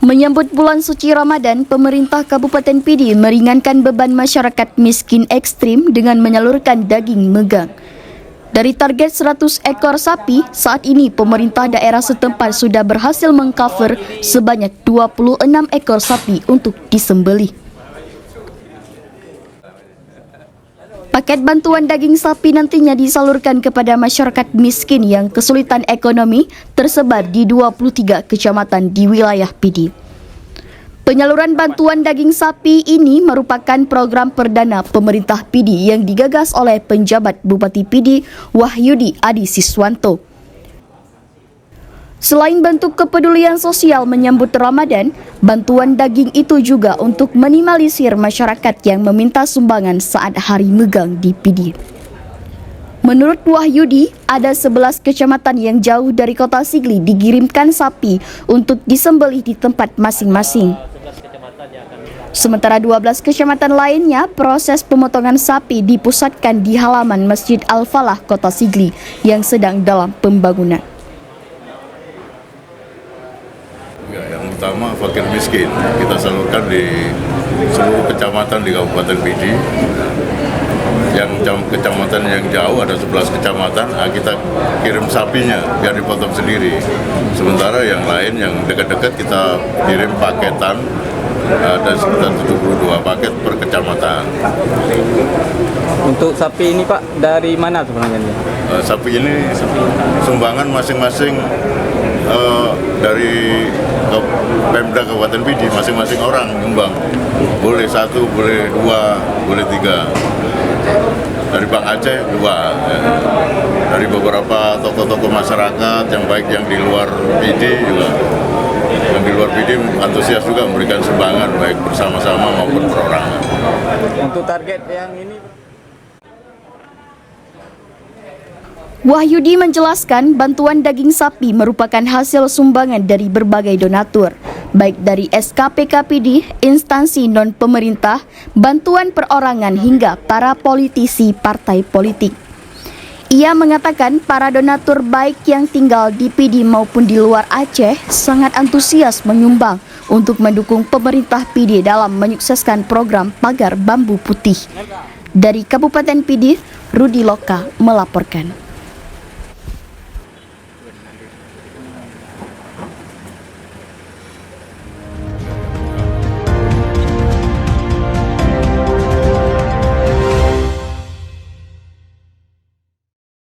Menyambut bulan suci Ramadan, pemerintah Kabupaten Pidi meringankan beban masyarakat miskin ekstrim dengan menyalurkan daging megang. Dari target 100 ekor sapi, saat ini pemerintah daerah setempat sudah berhasil mengcover sebanyak 26 ekor sapi untuk disembelih. Paket bantuan daging sapi nantinya disalurkan kepada masyarakat miskin yang kesulitan ekonomi tersebar di 23 kecamatan di wilayah Pidi. Penyaluran bantuan daging sapi ini merupakan program perdana pemerintah Pidi yang digagas oleh penjabat Bupati Pidi Wahyudi Adi Siswanto. Selain bentuk kepedulian sosial menyambut Ramadan, bantuan daging itu juga untuk minimalisir masyarakat yang meminta sumbangan saat hari megang di Pidi. Menurut Wahyudi, ada 11 kecamatan yang jauh dari kota Sigli dikirimkan sapi untuk disembelih di tempat masing-masing. Sementara 12 kecamatan lainnya, proses pemotongan sapi dipusatkan di halaman Masjid Al-Falah Kota Sigli yang sedang dalam pembangunan. Yang utama fakir miskin kita salurkan di seluruh kecamatan di Kabupaten Pidi. Yang kecamatan yang jauh ada 11 kecamatan, kita kirim sapinya biar dipotong sendiri. Sementara yang lain yang dekat-dekat kita kirim paketan, ada sekitar 72 paket per kecamatan. Untuk sapi ini Pak, dari mana sebenarnya? Sapi ini sumbangan masing-masing dari Pemda Kabupaten Pidi, masing-masing orang nyumbang. Boleh 1, boleh 2, boleh 3. Dari Bang Aceh 2. Dari beberapa tokoh-tokoh masyarakat yang baik yang di luar Pidi juga. Yang di luar Pidi antusias juga memberikan sumbangan baik bersama-sama maupun perorangan. Untuk target yang ini Wahyudi menjelaskan bantuan daging sapi merupakan hasil sumbangan dari berbagai donatur, baik dari SKPKPD, instansi non-pemerintah, bantuan perorangan hingga para politisi partai politik. Ia mengatakan para donatur baik yang tinggal di Pidi maupun di luar Aceh sangat antusias menyumbang untuk mendukung pemerintah Pidi dalam menyukseskan program Pagar Bambu Putih. Dari Kabupaten Pidi, Rudi Loka melaporkan.